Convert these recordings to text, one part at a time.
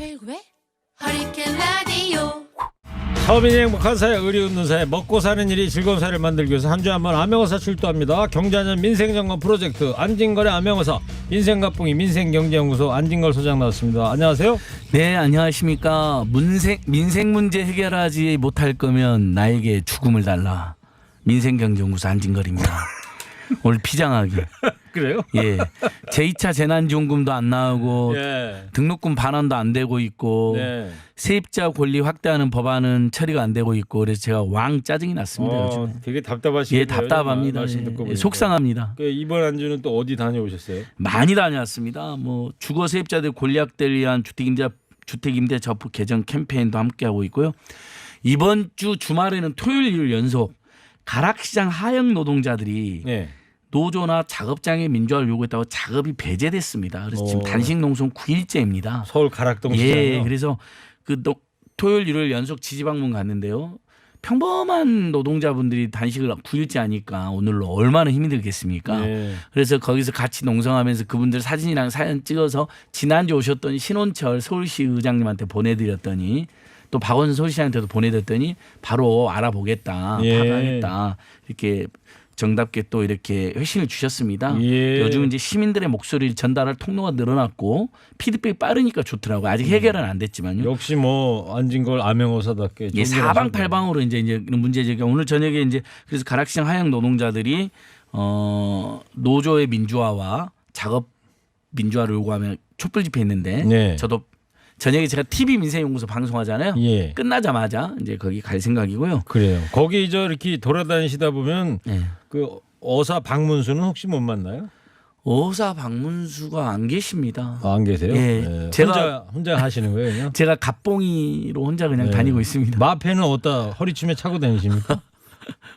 최일구의 허리케인 라디오. 서민의 행복한 사회, 의리 웃는 사회, 먹고 사는 일이 즐거운 사회를 만들기 위해서 한 주에 한 번 암행어사 출두합니다. 경제안전 민생점검 프로젝트 안진걸의 암행어사, 민생가풍이 민생경제연구소 안진걸 소장 나왔습니다. 안녕하세요. 네, 안녕하십니까. 민생 문제 해결하지 못할 거면 나에게 죽음을 달라. 민생경제연구소 안진걸입니다. 오늘 피장하게. 그래요? 예, 제2차 재난지원금도 안 나오고 예. 등록금 반환도 안 되고 있고 네. 세입자 권리 확대하는 법안은 처리가 안 되고 있고 그래서 제가 왕 짜증이 났습니다. 요즘. 되게 답답하시네요. 예, 답답합니다. 말씀 듣고 예, 보니까. 속상합니다. 이번 한 주는 또 어디 다녀오셨어요? 많이 다녀왔습니다. 뭐 주거 세입자들 권리 확대를 위한 주택임대 저폭 개정 캠페인도 함께하고 있고요. 이번 주 주말에는 토요일 일요일 연속 가락시장 하역 노동자들이 네. 노조나 작업장의 민주화를 요구했다고 작업이 배제됐습니다. 그래서 지금 단식 농성 9일째입니다. 서울 가락동 시장이요. 예, 그래서 토요일 일요일 연속 지지 방문 갔는데요. 평범한 노동자분들이 단식을 9일째 하니까 오늘로 얼마나 힘이 들겠습니까? 네. 그래서 거기서 같이 농성하면서 그분들 사진이랑 사연 찍어서 지난주 오셨던 신혼철 서울시 의장님한테 보내드렸더니 또 박원순 서울시장한테도 보내드렸더니 바로 알아보겠다, 예. 파악하겠다 이렇게 정답게 또 이렇게 회신을 주셨습니다. 예. 요즘 이제 시민들의 목소리를 전달할 통로가 늘어났고 피드백이 빠르니까 좋더라고요. 아직 해결은 안 됐지만요. 역시 뭐 안진걸 암행어사답게 예, 존경하시네요. 사방팔방으로 이제 문제 제기가 오늘 저녁에 이제 그래서 가락시장 하역 노동자들이 노조의 민주화와 작업 민주화를 요구하며 촛불 집회했는데 네. 저도 저녁에 제가 TV 민생연구소 방송하잖아요. 예. 끝나자마자 이제 거기 갈 생각이고요. 그래요. 거기 이렇게 돌아다니시다 보면 네. 그 어사 박문수는 혹시 못 만나요? 어사 박문수가 안 계십니다. 안 계세요? 예. 네. 제가 혼자 하시는 거예요, 그냥? 제가 갑봉이로 혼자 그냥 네. 다니고 있습니다. 마패는 어디다 허리춤에 차고 다니십니까?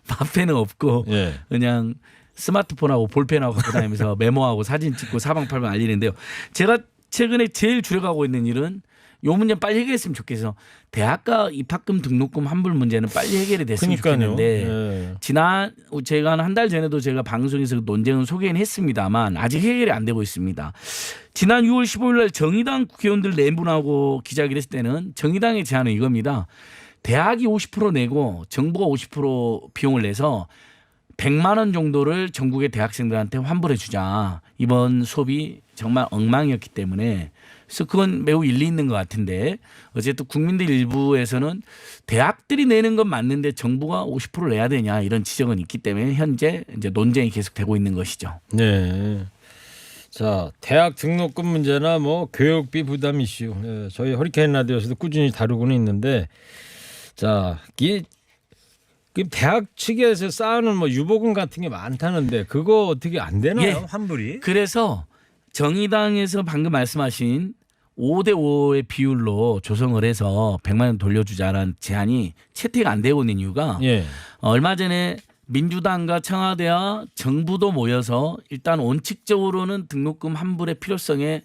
마패는 없고 예. 그냥 스마트폰하고 볼펜하고 갖고 다니면서 메모하고 사진 찍고 사방팔방 알리는데요. 제가 최근에 제일 줄여가고 있는 일은 요 문제 빨리 해결했으면 좋겠어. 대학가 입학금 등록금 환불 문제는 빨리 해결이 됐으면 그러니까요. 좋겠는데 제가 한 달 전에도 제가 방송에서 논쟁을 소개는 했습니다만 아직 해결이 안 되고 있습니다. 지난 6월 15일 날 정의당 국회의원들 4분하고 기자회견 했을 때는 정의당의 제안은 이겁니다. 대학이 50% 내고 정부가 50% 비용을 내서 100만 원 정도를 전국의 대학생들한테 환불해 주자. 이번 수업이 정말 엉망이었기 때문에 그래서 그건 매우 일리 있는 것 같은데 어쨌든 국민들 일부에서는 대학들이 내는 건 맞는데 정부가 50% 내야 되냐 이런 지적은 있기 때문에 현재 이제 논쟁이 계속되고 있는 것이죠. 네. 자, 대학 등록금 문제나 뭐 교육비 부담 이슈. 네, 저희 허리케인 라디오에서도 꾸준히 다루고는 있는데 자, 그 대학 측에서 쌓아놓은 뭐 유보금 같은 게 많다는데 그거 어떻게 안 되나요? 예. 환불이? 그래서 정의당에서 방금 말씀하신 5대5의 비율로 조성을 해서 100만 원 돌려주자라는 제안이 채택 안 되고 있는 이유가 예. 얼마 전에 민주당과 청와대와 정부도 모여서 일단 원칙적으로는 등록금 환불의 필요성에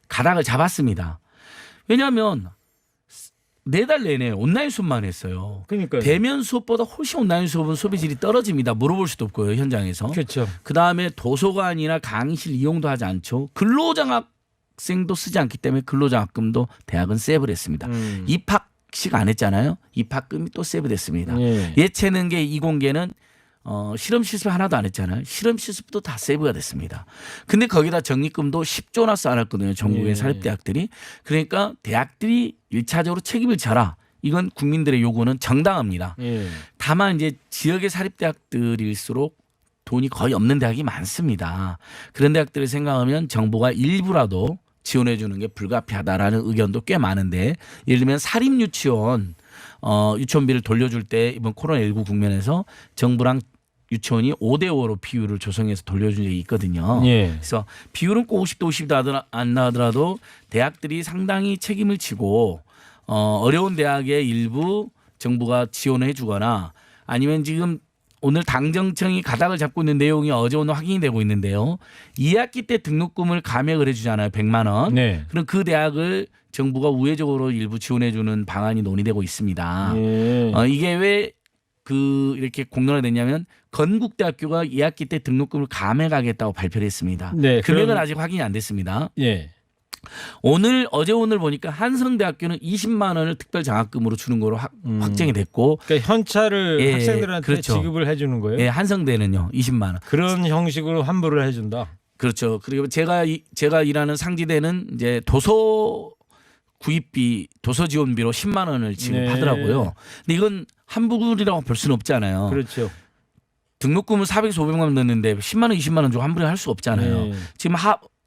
가닥을 잡았습니다. 왜냐하면 4달 내내 온라인 수업만 했어요. 그러니까요. 대면 수업보다 훨씬 온라인 수업은 수업의 질이 떨어집니다. 물어볼 수도 없고요. 현장에서. 그렇죠. 그다음에 도서관이나 강의실 이용도 하지 않죠. 근로장학생도 쓰지 않기 때문에 근로장학금도 대학은 세이브를 했습니다. 입학식 안 했잖아요. 입학금이 또 세이브됐습니다. 예. 예체능계 이공계는 실험 실습 하나도 안 했잖아요. 실험 실습도 다 세이브가 됐습니다. 근데 거기다 적립금도 10조나 쌓아놨거든요. 전국의 예. 사립대학들이. 그러니까 대학들이 1차적으로 책임을 져라. 이건 국민들의 요구는 정당합니다. 예. 다만 이제 지역의 사립대학들일수록 돈이 거의 없는 대학이 많습니다. 그런 대학들을 생각하면 정부가 일부라도 지원해 주는 게 불가피하다라는 의견도 꽤 많은데 예를 들면 사립유치원 유치원비를 돌려줄 때 이번 코로나19 국면에서 정부랑 유치원이 5대5로 비율을 조성해서 돌려준 적이 있거든요. 예. 그래서 비율은 꼭 50대 50도 안 나더라도 대학들이 상당히 책임을 지고 어려운 대학의 일부 정부가 지원해 주거나 아니면 지금 오늘 당정청이 가닥을 잡고 있는 내용이 어제 오늘 확인이 되고 있는데요. 2학기 때 등록금을 감액을 해주잖아요. 100만 원. 네. 그럼 그 대학을 정부가 우회적으로 일부 지원해 주는 방안이 논의되고 있습니다. 예. 이게 왜 이렇게 공론화 됐냐면 건국대학교가 2학기 때 등록금을 감액하겠다고 발표를 했습니다. 네, 금액은 그럼- 아직 확인이 안 됐습니다. 예. 어제 오늘 보니까 한성대학교는 20만 원을 특별 장학금으로 주는 거로 확정이 됐고, 그러니까 현찰을 예, 학생들한테 그렇죠. 지급을 해주는 거예요. 예, 한성대는요 20만 원. 그런 형식으로 환불을 해준다. 그렇죠. 그리고 제가 일하는 상지대는 이제 도서 구입비, 도서 지원비로 10만 원을 지급하더라고요. 네. 근데 이건 환불이라고 볼 수는 없잖아요. 그렇죠. 등록금을 400에서 500만 원 넣는데 10만 원, 20만 원 주고 환불을 할 수 없잖아요. 네. 지금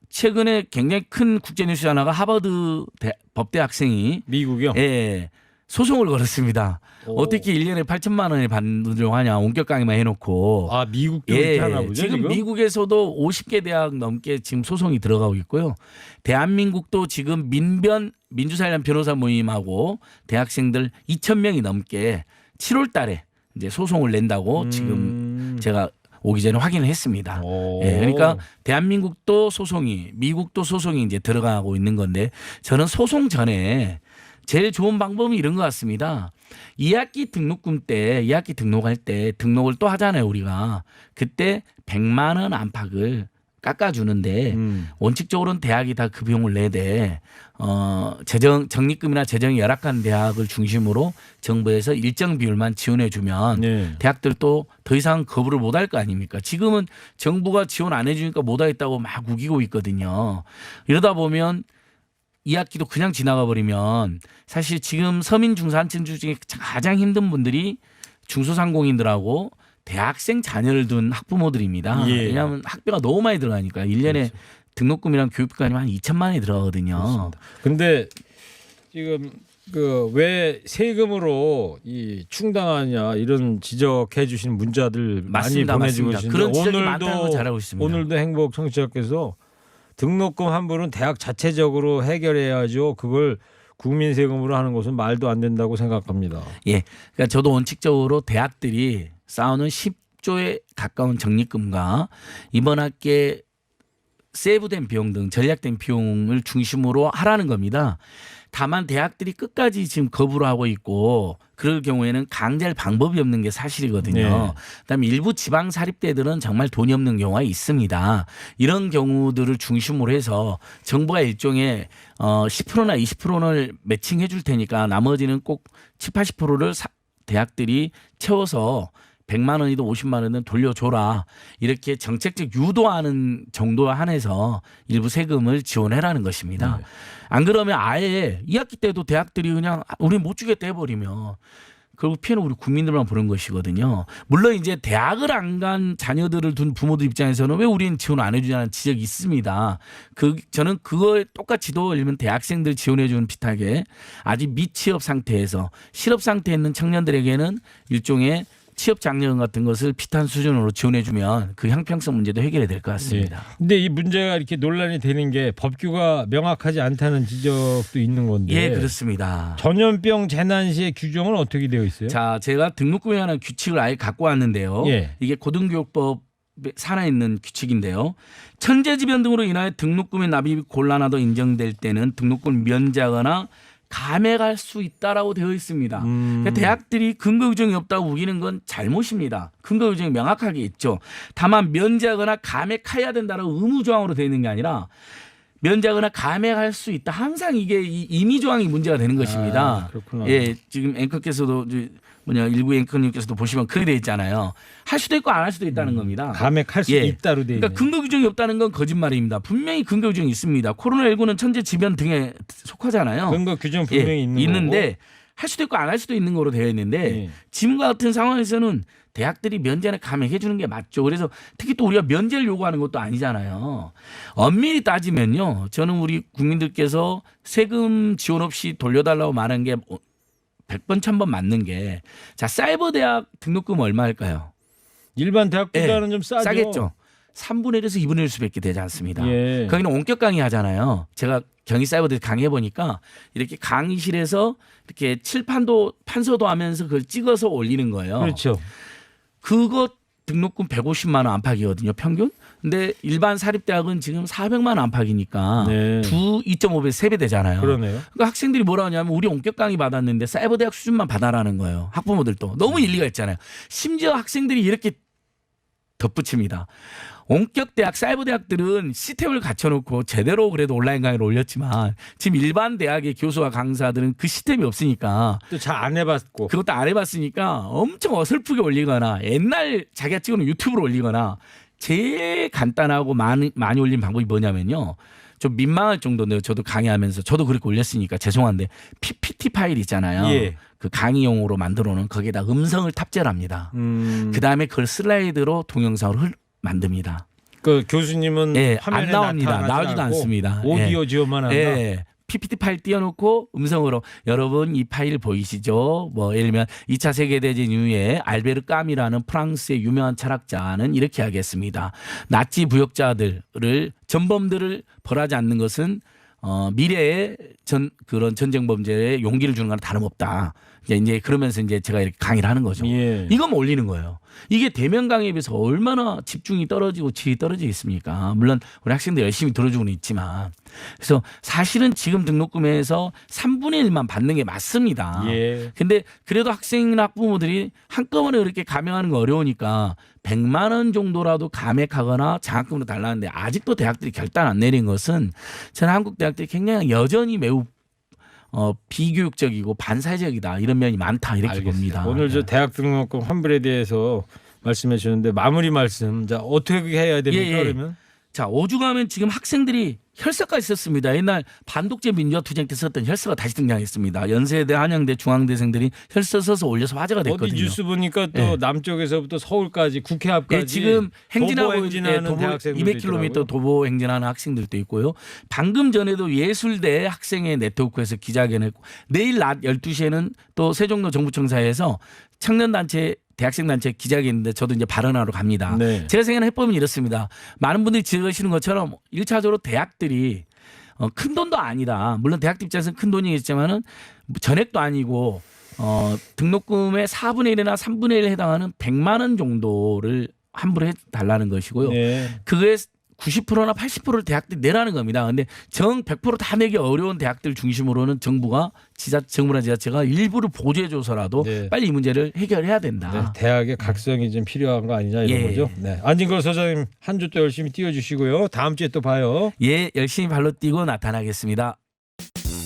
최근에 굉장히 큰 국제뉴스 하나가 하버드 법대 학생이 미국이요. 예, 소송을 걸었습니다. 오. 어떻게 1년에 8천만 원을 받으려고 하냐. 원격 강의만 해놓고. 아 미국도 이렇게 하나 보죠. 지금 미국에서도 50개 대학 넘게 지금 소송이 들어가고 있고요. 대한민국도 지금 민주사회란 변호사 모임하고 대학생들 2,000명이 넘게 7월 달에 이제 소송을 낸다고 지금 제가 오기 전에 확인을 했습니다. 예, 그러니까 대한민국도 소송이, 미국도 소송이 이제 들어가고 있는 건데, 저는 소송 전에 제일 좋은 방법은 이런 것 같습니다. 2학기 등록금 때, 2학기 등록할 때 등록을 또 하잖아요, 우리가. 그때 100만 원 안팎을 깎아주는데 원칙적으로는 대학이 다 그 비용을 내되 적립금이나 재정이 열악한 대학을 중심으로 정부에서 일정 비율만 지원해주면 네. 대학들도 더 이상 거부를 못할 거 아닙니까? 지금은 정부가 지원 안 해주니까 못하겠다고 막 우기고 있거든요. 이러다 보면 2학기도 그냥 지나가 버리면 사실 지금 서민 중산층 중에 가장 힘든 분들이 중소상공인들하고 대학생 자녀를 둔 학부모들입니다. 예. 왜냐하면 학비가 너무 많이 들어가니까 1년에 그렇죠. 등록금이랑 교육비까지 한 2천만 원이 들어가거든요. 근데 지금 그 왜 세금으로 이 충당하냐 이런 지적해 주신 문자들 맞습니다, 많이 보내주고 맞습니다. 계신데 그런 지적이 많다는 건 잘 알고 있습니다. 오늘도 행복 청취자께서 등록금 환불은 대학 자체적으로 해결해야죠. 그걸 국민 세금으로 하는 것은 말도 안 된다고 생각합니다. 예, 그러니까 저도 원칙적으로 대학들이 쌓아놓은 10조에 가까운 적립금과 이번 학기에 세이브된 비용 등 전략된 비용을 중심으로 하라는 겁니다. 다만 대학들이 끝까지 지금 거부를 하고 있고 그럴 경우에는 강제할 방법이 없는 게 사실이거든요. 네. 그다음에 일부 지방 사립대들은 정말 돈이 없는 경우가 있습니다. 이런 경우들을 중심으로 해서 정부가 일종의 10%나 20%를 매칭해 줄 테니까 나머지는 꼭 7, 80%를 대학들이 채워서 100만 원이든 50만 원이든 돌려줘라. 이렇게 정책적 유도하는 정도에 한해서 일부 세금을 지원해라는 것입니다. 네. 안 그러면 아예 2학기 때도 대학들이 그냥 우리 못 주겠다 해버리면 결국 피해는 우리 국민들만 보는 것이거든요. 물론 이제 대학을 안 간 자녀들을 둔 부모들 입장에서는 왜 우리는 지원 안 해주냐는 지적이 있습니다. 저는 그걸 똑같이도 예를 들면 대학생들 지원해주는 비슷하게 아직 미취업 상태에서 실업 상태에 있는 청년들에게는 일종의 취업 장려금 같은 것을 비슷한 수준으로 지원해주면 그 형평성 문제도 해결이 될 것 같습니다. 근데 이 문제가 이렇게 논란이 되는 게 법규가 명확하지 않다는 지적도 있는 건데. 예, 그렇습니다. 전염병 재난 시의 규정은 어떻게 되어 있어요? 자, 제가 등록금에 관한 규칙을 아예 갖고 왔는데요. 예. 이게 고등교육법 산하에 있는 규칙인데요. 천재지변 등으로 인하여 등록금의 납입이 곤란하다 인정될 때는 등록금을 면제하거나 감액할 수 있다라고 되어 있습니다. 그러니까 대학들이 근거 규정이 없다고 우기는 건 잘못입니다. 근거 규정이 명확하게 있죠. 다만 면제하거나 감액해야 된다라고 의무 조항으로 되어 있는 게 아니라 면제하거나 감액할 수 있다. 항상 이게 이 임의 조항이 문제가 되는 것입니다. 그렇구나. 예, 지금 앵커께서도 일부 앵커님께서도 보시면 그렇게 되어 있잖아요. 할 수도 있고 안 할 수도 있다는 겁니다. 감액할 수 예. 있다로 되어 있네. 그러니까 근거 규정이 없다는 건 거짓말입니다. 분명히 근거 규정이 있습니다. 코로나19는 천재지변 등에 속하잖아요. 근거 규정 분명히 있는데 할 수도 있고 안 할 수도 있는 거로 되어 있는데 예. 지금과 같은 상황에서는 대학들이 면제나 감액해 주는 게 맞죠. 그래서 특히 또 우리가 면제를 요구하는 것도 아니잖아요. 엄밀히 따지면요. 저는 우리 국민들께서 세금 지원 없이 돌려달라고 말한 게 100번 1000번 맞는 게 자, 사이버 대학 등록금 얼마일까요? 일반 대학보다는 좀 싸죠. 싸겠죠. 3분의 1에서 2분의 1 수밖에 되지 않습니다. 예. 거기는 원격 강의 하잖아요. 제가 경희사이버대에서 강의해 보니까 이렇게 강의실에서 이렇게 칠판도 판서도 하면서 그걸 찍어서 올리는 거예요. 그렇죠. 그거 등록금 150만 원 안팎이거든요, 평균. 근데 일반 사립대학은 지금 400만 원 안팎이니까 네. 2.5배, 3배 되잖아요. 그러네요. 그러니까 학생들이 뭐라 하냐면 우리 원격 강의 받았는데 사이버대학 수준만 받아라는 거예요. 학부모들도. 너무 일리가 있잖아요. 심지어 학생들이 이렇게 덧붙입니다. 원격 대학, 사이버 대학들은 시스템을 갖춰놓고 제대로 그래도 온라인 강의를 올렸지만 지금 일반 대학의 교수와 강사들은 그 시스템이 없으니까 또 잘 안 해봤고. 그것도 안 해봤으니까 엄청 어설프게 올리거나 옛날 자기가 찍어놓은 유튜브로 올리거나 제일 간단하고 많이 올린 방법이 뭐냐면요. 좀 민망할 정도인데요. 저도 강의하면서 저도 그렇게 올렸으니까 죄송한데 PPT 파일 있잖아요. 예. 그 강의용으로 만들어 놓은 거기에다 음성을 탑재를 합니다. 그다음에 그걸 슬라이드로 동영상으로 만듭니다. 그 교수님은 예, 화면에 안 나옵니다. 나타나지 나오지도 않고 않습니다. 오디오 지원만 한다. 예. PPT 파일 띄워놓고 음성으로 여러분 이 파일 보이시죠? 뭐 예를 들면 2차 세계대전 이후에 알베르 까미라는 프랑스의 유명한 철학자는 이렇게 하겠습니다. 나치 부역자들을 전범들을 벌하지 않는 것은 미래의 그런 전쟁 범죄에 용기를 주는 거랑 다름없다. 이제 그러면서 이제 제가 이렇게 강의를 하는 거죠. 예. 이거만 올리는 거예요. 이게 대면 강의에 비해서 얼마나 집중이 떨어지고 질이 떨어지겠습니까? 물론 우리 학생들 열심히 들어주고는 있지만 그래서 사실은 지금 등록금에서 3분의 1만 받는 게 맞습니다. 예. 근데 그래도 학생이나 학부모들이 한꺼번에 그렇게 감액하는 거 어려우니까 100만 원 정도라도 감액하거나 장학금으로 달라는데 아직도 대학들이 결단 안 내린 것은 저는 한국 대학들이 굉장히 여전히 매우 비교육적이고 반사회적이다 이런 면이 많다 이렇게 알겠습니다. 봅니다. 오늘 저 네. 대학 등록금 환불에 대해서 말씀해 주셨는데 마무리 말씀. 자, 어떻게 해야 됩니까? 예, 예. 그러면? 자, 오죽하면 지금 학생들이 혈서까지 썼습니다. 옛날 반독재 민주화 투쟁 때 썼던 혈서가 다시 등장했습니다. 연세대, 한양대, 중앙대생들이 혈서 써서 올려서 화제가 어디 됐거든요. 뉴스 보니까 또 예. 남쪽에서부터 서울까지 국회 앞까지 예, 지금 행진하고 도보 행진하는 대학생들도 200km 있더라고요. 도보 행진하는 학생들도 있고요. 방금 전에도 예술대 학생의 네트워크에서 기자회견을 했고 내일 낮 12시에는 또 세종로 정부청사에서 청년단체 대학생단체 기자회견인데 저도 이제 발언하러 갑니다. 네. 제가 생각하는 해법은 이렇습니다. 많은 분들이 지적하시는 것처럼 1차적으로 대학들이 큰 돈도 아니다. 물론 대학들 입장에서는 큰 돈이겠지만은 전액도 아니고 등록금의 4분의 1이나 3분의 1에 해당하는 100만 원 정도를 환불해 달라는 것이고요. 네. 그게 90%나 80%를 대학들이 내라는 겁니다. 근데 100%다 내기 어려운 대학들 중심으로는 정부나 지자체가 일부를 보조해줘서라도 네. 빨리 이 문제를 해결해야 된다. 네, 대학의 각성이 좀 필요한 거 아니냐 이런 예. 거죠. 네. 안진걸 소장님 한 주 또 열심히 뛰어주시고요. 다음 주에 또 봐요. 예, 열심히 발로 뛰고 나타나겠습니다.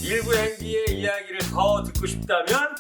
일부 행기의 이야기를 더 듣고 싶다면